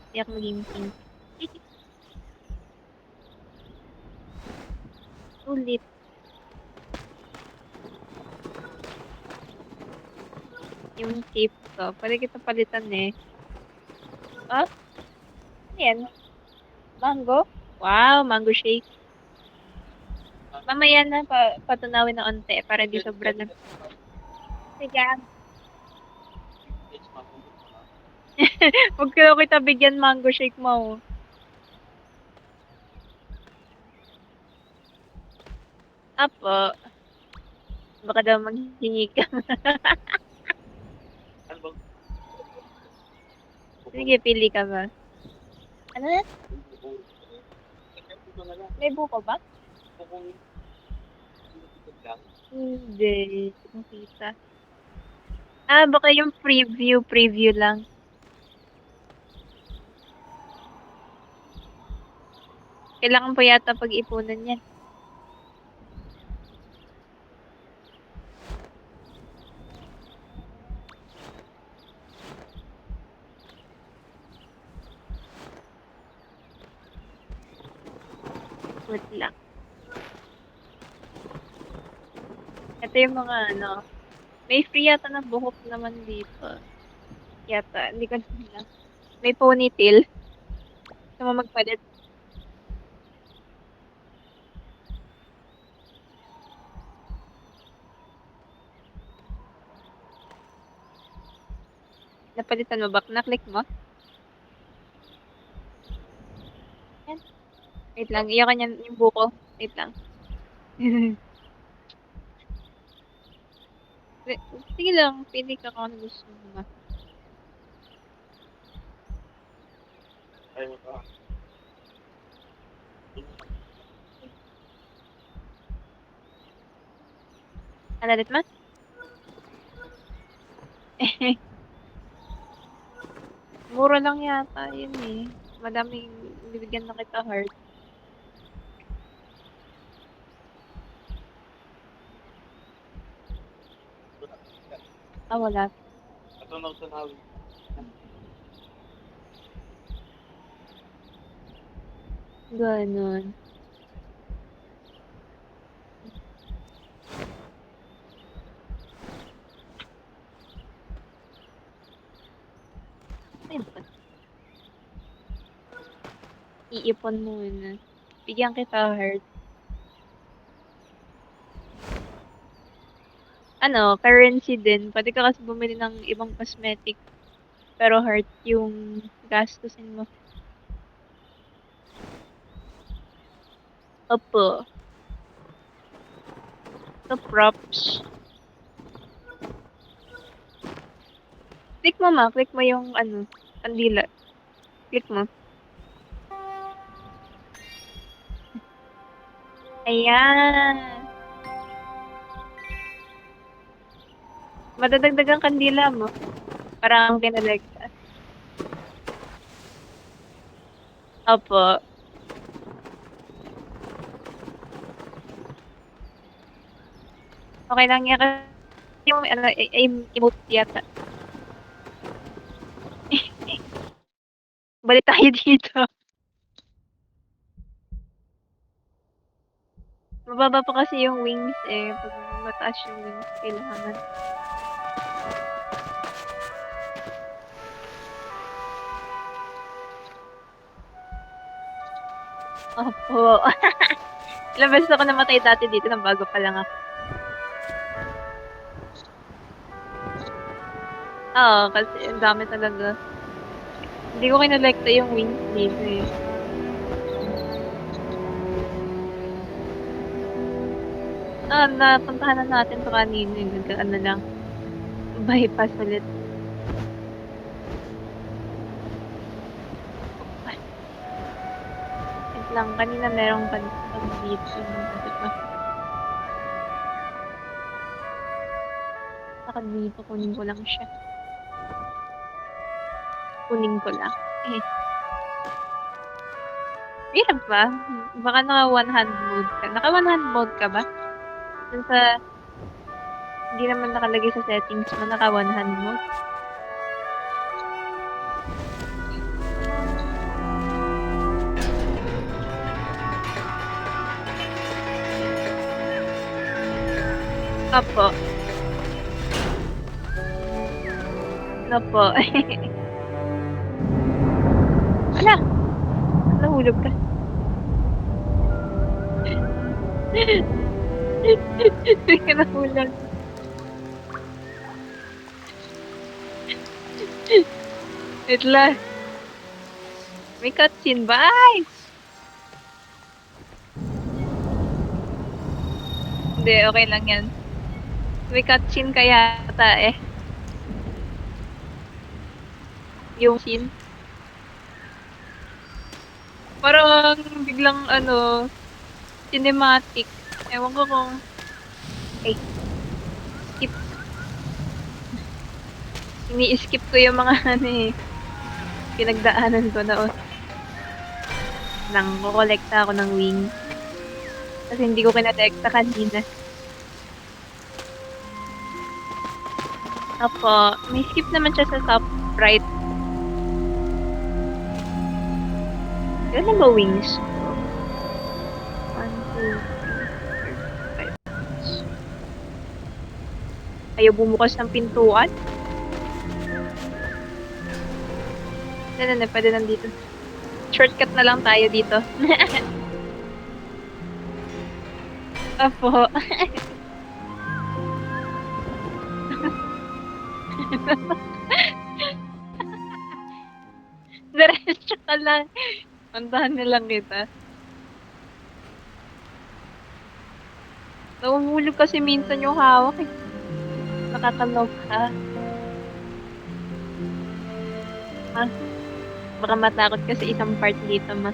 Tiyak maging pink. Ulit. Yung cape ko. Pwede kita palitan eh. Oh, ano yan? Mango? Wow, mango shake. Mamaya na patunawin na onte para di sobra na. Sige. Huwag ka kita bigyan mango shake mo. Apo, baka daw maghingi ka. Sige, pili ka ba? Ano na? May buko ba? Hindi. Nakita. Ah, baka yung preview lang. Kailangan pa yata pag-ipunan yan. Wait lang. Ito yung mga ano. May free yata na buhok naman dito. Yata, hindi ko na. May ponytail. Gusto mo magpalit? Napalitan mo ba? Na-click mo? Yan. Wait lang. Iyan kanya yung buko. Wait lang. Sige lang. Pili ka kung ano gusto mo ba. Ano ulit ma? Mura lang yata yun eh. Madaming bibigyan na kita heart. Ah, wala. Ganon. Ayun pa. Iipon muna. Bigyan kita heart. Ano, currency din. Pwede ka kasi bumili ng ibang cosmetic. Pero heart yung gastusin mo. Opo. So, props. Click mo ma. Click mo yung ano, kandila. Click mo. Ayan. Madadagdagan kandila mo. Parang pinalag ka. Opo. Okay lang yan. Kasi yung ano, emote yata. Balik tayo dito. Mababa pa kasi yung wings eh. Pag mataas yung wings, kailangan. Opo. Ilang beses ako namatay dati dito nang bago pa lang ako. Oo, kasi ang dami talaga. Hindi ko kinolekta yung wings dito eh. Ah, napuntahan na natin to kanina eh. Ano lang. Bypass ulit. Wait lang, kanina merong pag dito. Diba? Saka dito, kunin ko lang siya. Kunin ko lang. Eh. Hirap ba? Baka naka one hand mode ka. Naka one hand mode ka ba? Dun sa, hindi naman nakalagay sa settings mo, naka one hand mode. Opo. Opo. Hala! Nahulog ka. Hindi ka nahulog. Wait lang. May cutscene ba? Ay! Hindi, okay lang yan. May cutscene kaya ata eh. Yung scene. Parang biglang cinematic. Ewan ko kung... Ay, skip. Ini-skip ko yung mga pinagdaanan ko na nang kukolekta ako ng wing. Kasi hindi ko kinolekta kanina. Opo, may skip naman siya sa top right. Yun na ba wings? 1, 2, 3, 4, 5. Ayaw bumukas ng pintuan? Na, pwede nandito. Shortcut na lang tayo dito. Opo. Diretso ka lang. Pantahan nilang kita. Nahuhulog kasi minsan yung hawak eh. Nakakalog ka. Ah, baka matakot ka sa isang part dito, ma.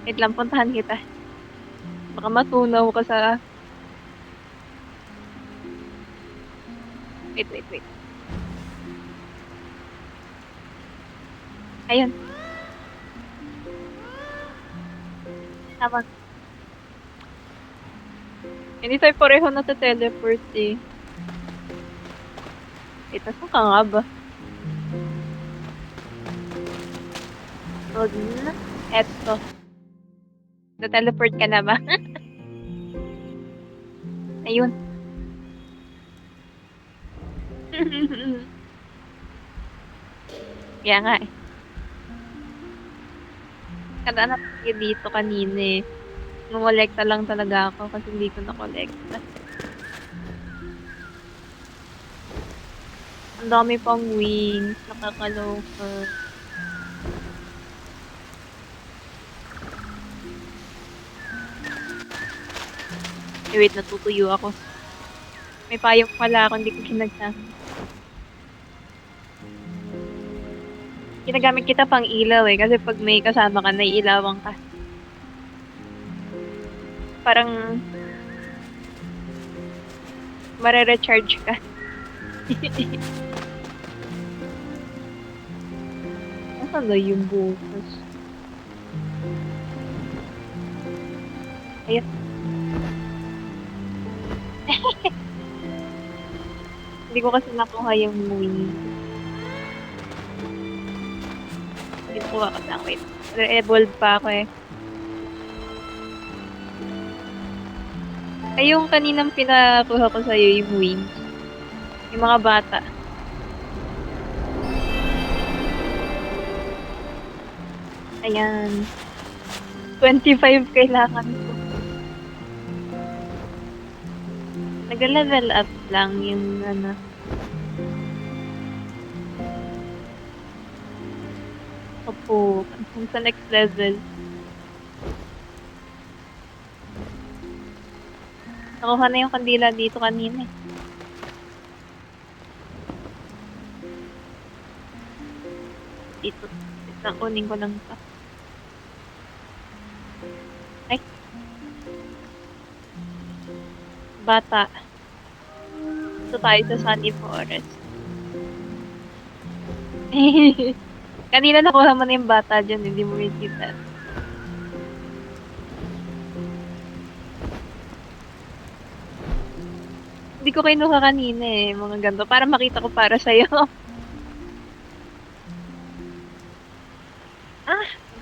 Wait lang, puntahan kita. Baka matunaw ka sa... Wait. Ayun. Tama. Hindi tayo pareho na teleport eh. Ito, saan ka nga ba? Eto. Na-teleport ka na ba? Ayun. Kaya nga eh. Kada na dito kanina eh. Ngolekta lang talaga ako kasi hindi ko na-kolekta. Ang dami pang wings. Nakakaloka. Wait, natutuyo ako. May payong pala ako, hindi ko kinagsa. Ginagamit kita pang ilaw eh, kasi pag may kasama ka, naiilawang ka. Parang mare-recharge ka. Nasaan na yung bukas? Ayun. Hindi ko kasi nakuha yung wing. Hindi ko ka lang. Wait. Re-evolve pa ako eh. Ay, yung kaninang pinakuha ko sa'yo yung wing. Yung mga bata. Ayan. 25 kailangan ko. Nag-level up lang yung Opo. Kung sa next level. Nakuha na yung kandila dito kanina eh. Dito. Kunin ko lang ito. Ay. Bata. Ito tayo sa Sunny Forest. Kanina nakuha mo na yung bata dyan, hindi mo makikita. Hindi ko kinuha kanina eh, mga ganito. Para makita ko para sa'yo.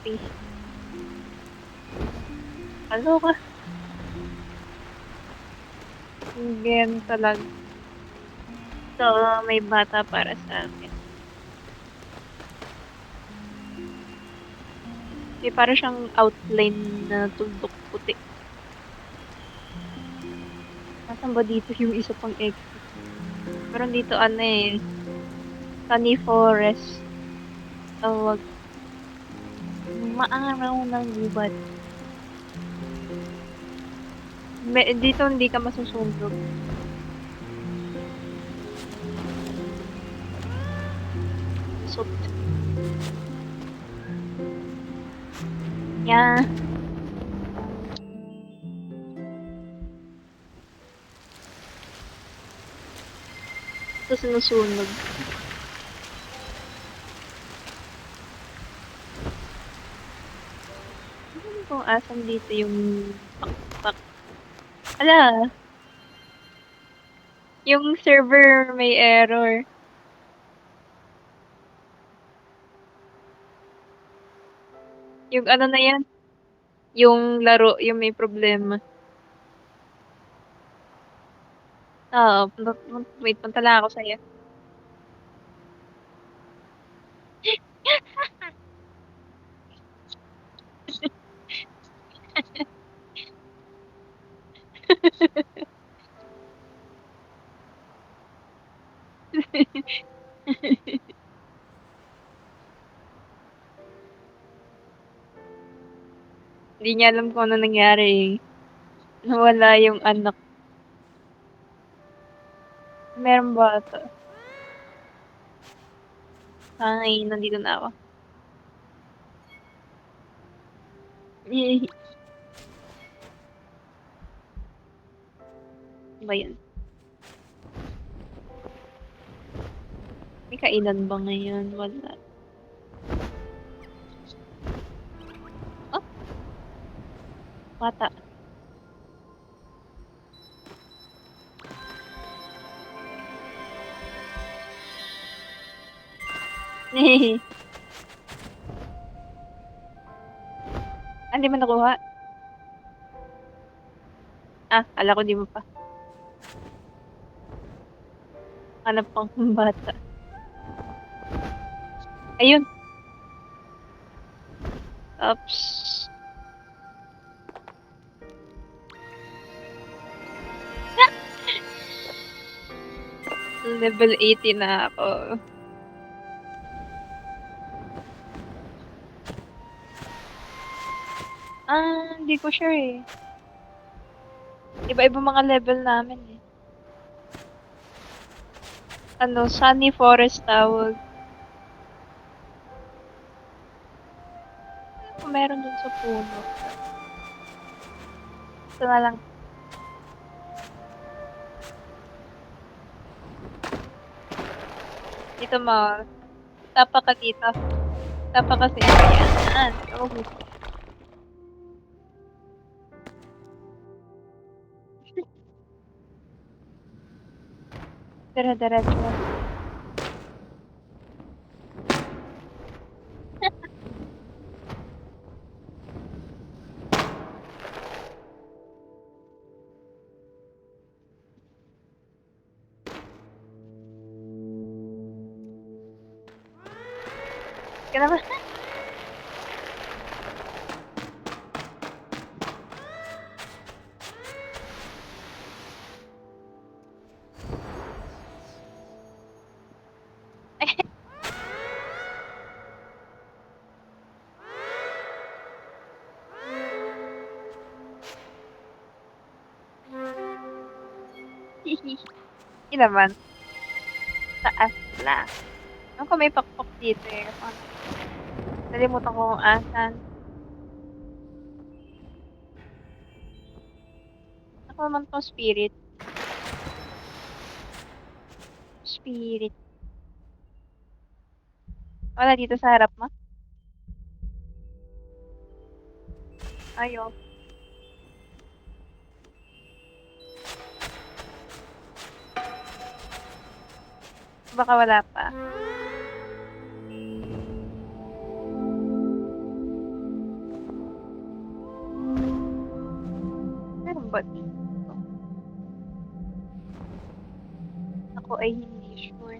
Okay. Ano ka? Ganyan talaga. So, may bata para sa akin. May para siyang outline na tuldok puti. Nasaan ba dito yung isa pang exit? Meron dito ano eh, Sunny Forest. Tawag. Maaraw ng gubat. Dito hindi ka masusunog. So, yeah. Ito sinusunog. Ano kung asan dito yung pakpak? Ala, yung server may error. Yung ano na yan? Yung laro, yung may problema. Oo, wait, punta lang ako sa'yo. Hindi niya alam kung ano nangyari eh. Nawala yung anak. Meron ba ito? Ay, nandito na ako. Ano ba yun? May kainan ba ngayon? Wala. Oh, bata. Ah, hindi mo nakuha? Ah, ala ko di mo pa. Hanap pang bata. Ayun. Oops. Level 80 na ako. Ah, hindi ko sure eh. Iba-iba mga level namin eh. Ano, Sunny Forest tawag. Ano kung meron dun sa puno? Ito na lang. Dito mo. Tapa ka dito. Tapa kasi. Ayan. Oh, dire-diretso. Kaya naman. Hindi naman. Taas lang. Ano kung may pakpak dito eh. Nalimutan ko kung asan. Ako naman tong spirit. Spirit. Wala dito sa harap mo? Ayun. Baka wala pa. Meron ba dito? ako ay hindi sure.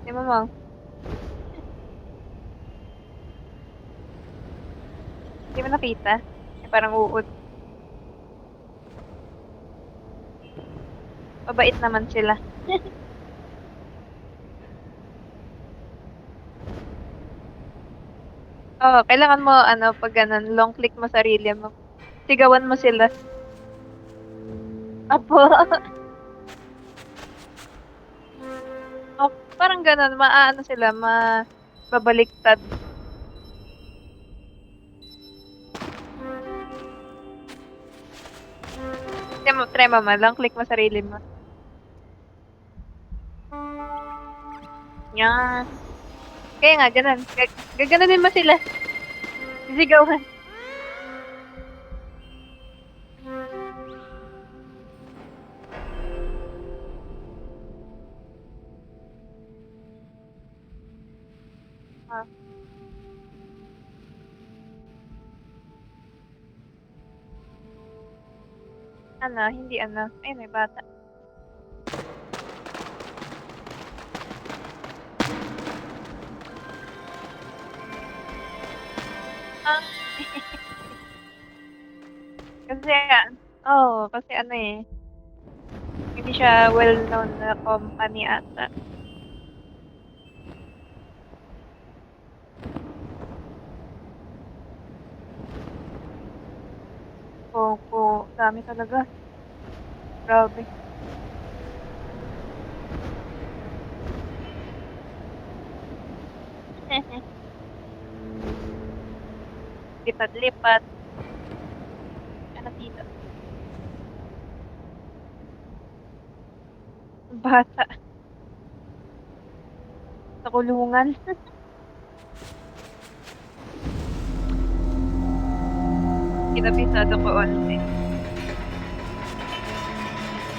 Di mo mo? Di mo nakita? Eh, parang uod. Mabait naman sila. Oo, kailangan mo, pag ganun, long click mo sarili mo. Sigawan mo sila. Apo. Oh, parang ganun, maaano sila, babaliktad. Try mo ma, long click mo sarili mo. Yan. Kaya nga, ganun. Gaganunin mo sila. Sisigawan. Ah, hindi Ay, may bata. Ah, kasi, kasi hindi siya well-known na company ata. Opo, dami talaga. Grabe. Lipat-lipat. Ano dito? Bata. Sa kulungan. Kinapisado ko onte.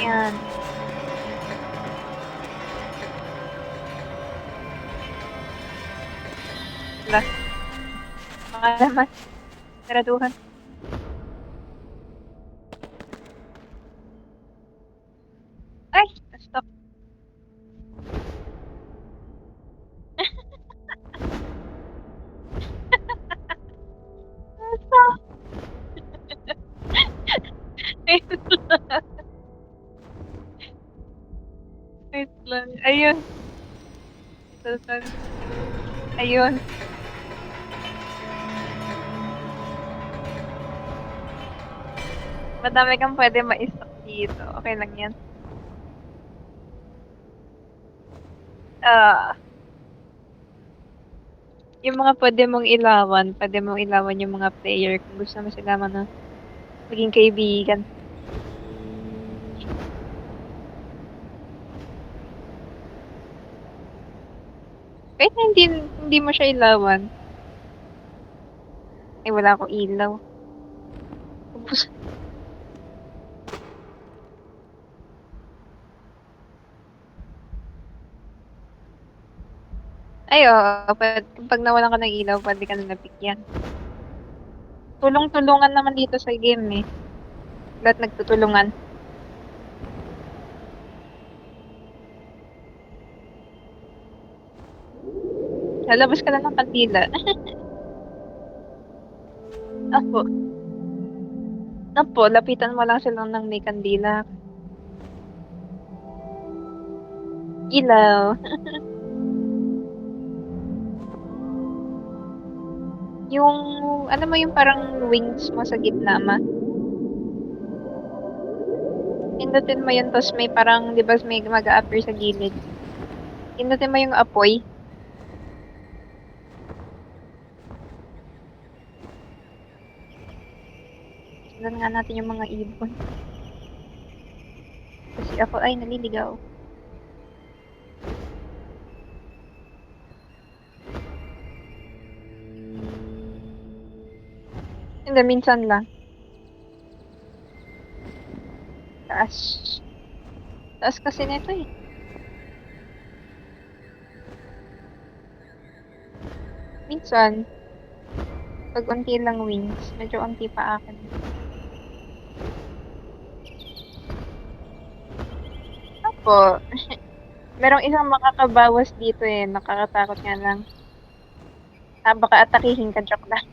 Yan. Wala. Mga laman. Saraduhan. Ay! Stop. Stop. Wait lang. Wait lang. Ayun. Sultan. Ayun. Madami kang pwede ma-stock dito. Okay lang yan. Ah, yung mga pwede mong ilawan yung mga player kung gusto mo sila maging kaibigan. Kahit na hindi mo siya ilawan. Ay, wala akong ilaw. Ubus. Ay, oo. Pag nawalan ka ng ilaw, pwede ka na nabigyan. Tulong-tulungan naman dito sa game eh. Lahat nagtutulungan. Lalabas ka na ng kandila. Apo. Apo, lapitan mo lang sila ng may kandila. Ilaw. Yung, mo yung parang wings mo sa gitna ma. Pindutin mo yun, tapos may parang, di ba, may mag-a-appear sa gilid. Pindutin mo yung apoy. Sundan nga natin yung mga ibon. Kasi ako ay naliligaw. Hindi, minsan lang. Taas. Taas kasi nito eh. minsan, pag unti lang wins, medyo unti pa akin. Opo, merong isang makakabawas dito eh, nakakatakot nga lang. Baka atakihin ka, joke lang.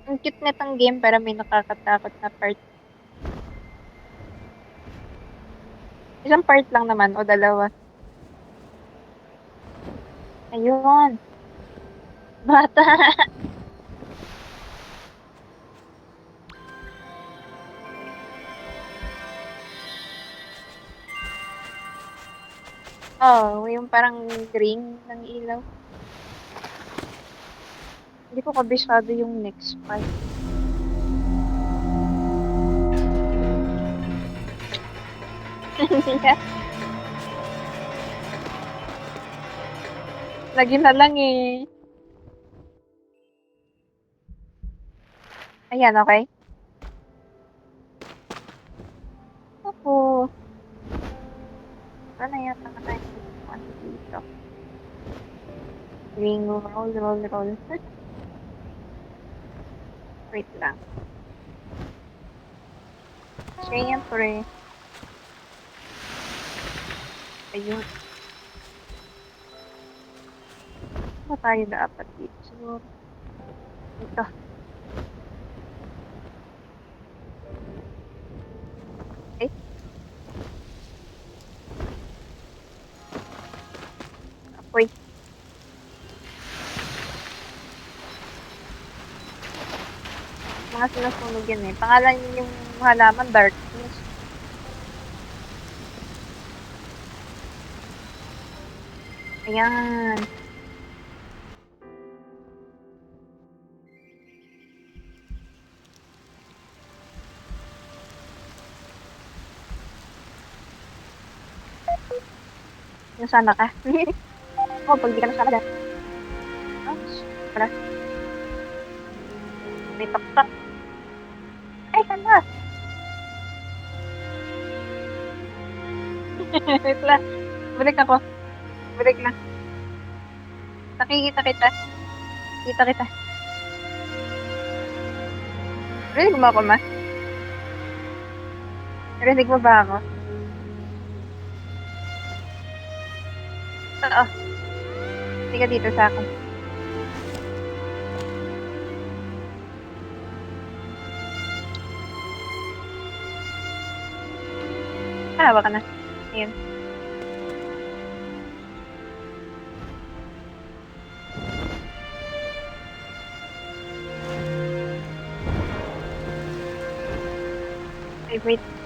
Ang cute nitong game pero may nakakatakot na part. Isang part lang naman o dalawa. Ayun. Bata. Oh, yung parang green ng ilaw. Hindi ko kabisado yung next part. Lagi na lang eh. Ayan, okay? Ako. Ano yata na tayo dito? Ring, roll, roll, roll. Wait lang. Siyempre. Ayun. Ano tayo dapat dito? Siguro. Ito. Eh? Apoy. Mga sinusunog yan eh. Pangalan yung halaman, darkness. Ayan. Nasana ka? Oh, pag di ka nasana dyan. Oh, wala. May taktak. Ay, sana. Wait lang. Balik ako. Balik lang. Nakikita kita. Kita kita. Rinig mo ako, ma? Rinig mo ba ako? Oo. Hindi ka dito sa akin. Hawa ka na. Ayan. Ay, wait.